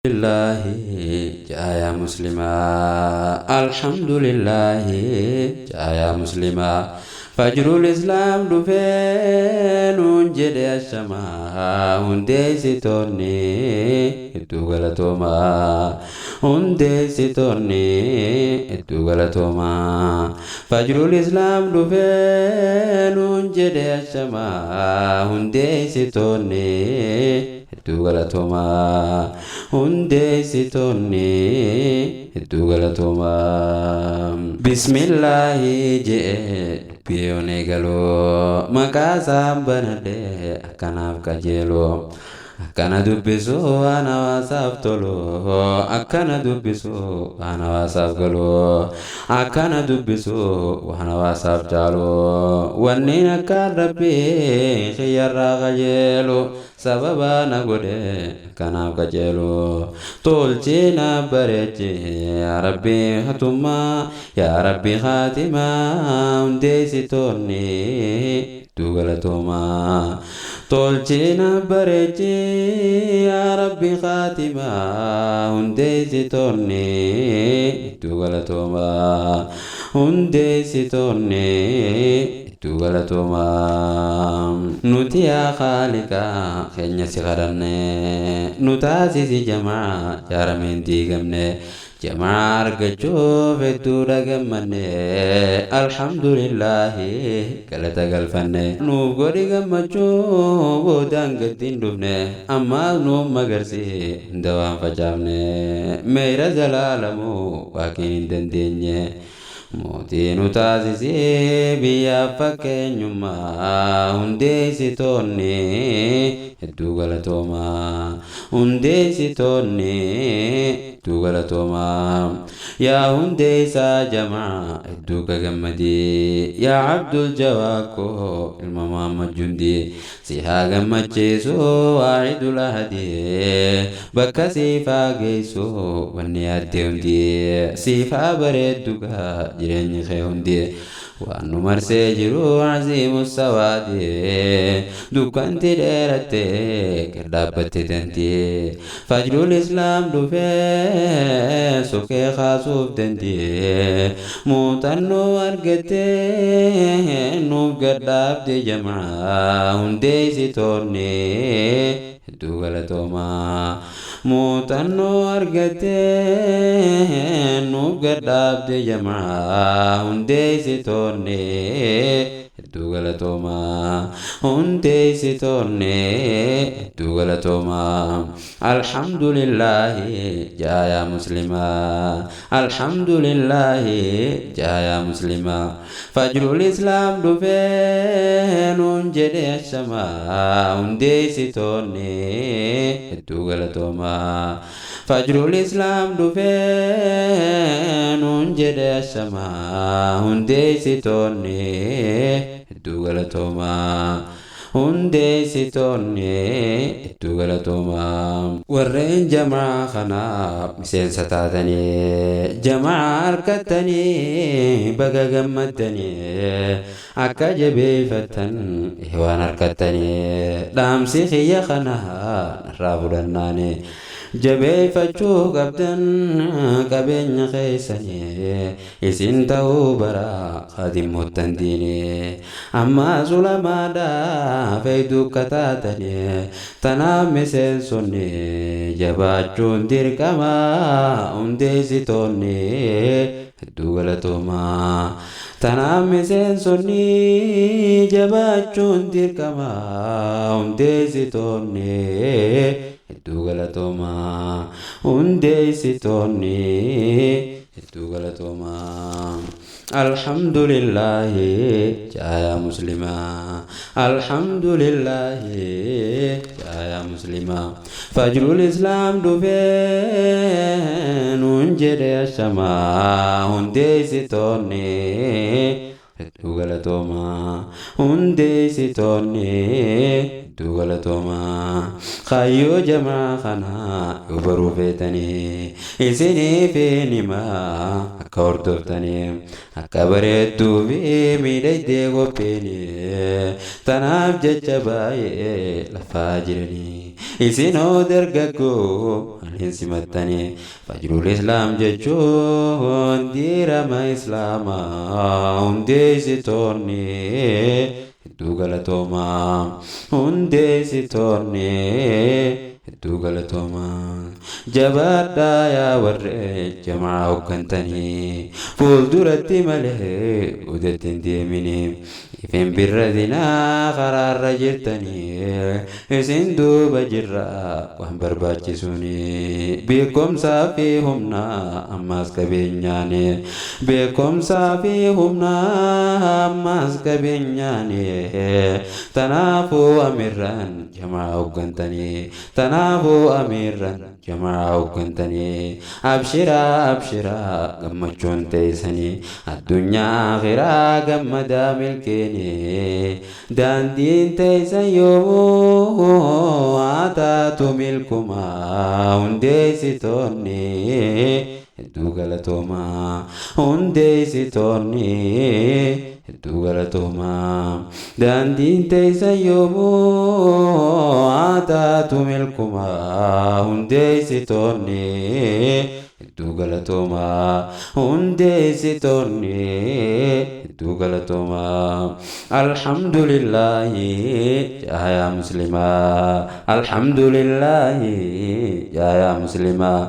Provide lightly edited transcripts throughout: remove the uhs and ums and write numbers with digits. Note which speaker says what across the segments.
Speaker 1: لله يا مسلما الحمد لله يا مسلما فجر الإسلام دفين ونجد الشماء هندي ستوني اتوغلتوما هندي ستوني اتوغلتوما فجر الإسلام دفين ونجد الشماء هندي ستوني اتوغلتوما هندي ستوني اتوغلتوما بسم الله جئ Pione galo makasa banade akana kajelo akana dubbiso ana wasaf tolo akana dubbiso ana wasaf galo akana dubbiso ana wasaf jalo wanina karabbi khiyara gajelo sababa nagode kana kajelo tolchina bareche ya rabbi hatuma ya rabbi khatima undesi torni tugalatoma tolchina bareche ya rabbi khatima undesi torni tugalatoma undesi torni tugalatoma nutia khalika khenya sigaranne nutasi si jamaa jaramenti gamne jamar gacho vetura gamne alhamdulillah kalata galfanne nu gori gamacho bodang tindubne amma nu magarsi dawam fajamne mera zalalamu wakin dendenye Motinu taasisi biyya fakkeenyummaa hundeessitoonni hedduu galatooma hundeessitoonni hedduu galatooma yaa hundeessaa jamaa hedduu gagammadii yaa abdul jawaakoo ilma muhammad jundii si haa gammachiisu waa'idul ahadii bakka siifaa geessu wanni yaadde hundii siifaa bareeddugaa jireenyi kee hundi waan nu marsee jiru aziimu sawaadi dukkanti dheeratte gardaabatte tanti fajrul islaam dhufee sokee kaasuuf tanti muuxannoo argatte nuuf gardaabde jamaa hundeessitoonni hedduu galatooma muuxannoo argatte nuuf gardaabde jamaa hundeessitoonni hedduu galatooma hundeessitoonni hedduu galatooma alhamdulillahi jaaya muslima alhamdulillahi jaaya muslima fajrul islaam dhufee nuun jedhe ashamaa hundeessitoonni hedduu galatooma fajrul islaam dhufee nuun jedhe ashamaa hundeessitoonni hedduu galatooma hundeessitoonni hedduu galatooma warreen jamaa kanaaf miseensa taatanii jamaa harkattanii baga gammaddanii akka jabeeffattan waan harkattanii dhaamsi kiyya kanaa narraa fudhannaani jabeeffachuu qabdan qabeenya keessanii isin ta'uu bara khadimmoottan diinii amma sulamaadhaa fayyiduu kataatanii tanaaf miseensonni jabaachuun dirqama hundeessitoonni hedduu galatooma tanaaf miseensonni jabaachuun dirqama hundeessitoonni hedduu galatooma hundeessitoonni hedduu galatooma alhamdulillahi jaaya muslima alhamdulillahi jaaya muslima fajrul islaam dhufee nuun jedhe ashamaa hundeessitoonni hedduu galatooma hundeessitoonni hedduu galatoomaa. Kaayyoo jamaa kana yoo baruu feetanii isiniif himaa akka hordoftanii akka bareedduu fi miidhagdee qopheeni tanaaf jecha baay'ee lafaa jiranii isinoo dargaggoo anin simattanii Fajrul Islam jechuun dirama Islaamaa hundeessitoonni hedduu galatoomaa hundeessitoonni hedduu galatoomaa. Jabaadhaa yaa warreen jamaa hoggantanii fuulduratti malee duubatti hin deemini ifin birra dinaa karaarra jirtanii isin duuba jirra waan barbaachisuuni beekumsaa fi humnaa ammaas qabeenyaani beekumsaa fi humnaa ammaas qabeenyaani tanaafuu amirran jamaa hoggantanii tanaafuu amirran jamaa hoggantanii abshiraa gammachuun teessanii addunyaa akhiraa gammadaa milkeeni daandiin teessan yoomuu haa taatu milkumaa hundeessitoonni hedduu galatoomaa hundeessitoonni hedduu galatoomaa. Daandiin teessan yoomuu haa taatu milkumaa hundeessitoonni hedduu galatoomaa hundeessitoonni hedduu galatoomaa. Alhamdulillahi yaa muslimaa alhamdulillahi yaa muslimaa.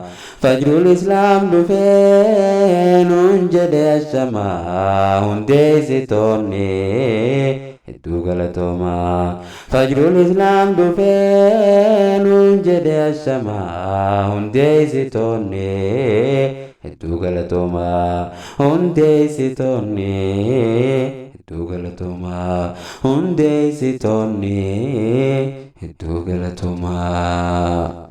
Speaker 1: Fajrul Islam dhufee nuun jedhee ashamaa hundeessitoonni hedduu galatoomaa. Fajrul Islam dhufee nuun jedhee ashamaa hundeessitoonni hedduu galatoomaa hundeessitoonni hedduu galatoomaa hundeessitoonni hedduu galatoomaa.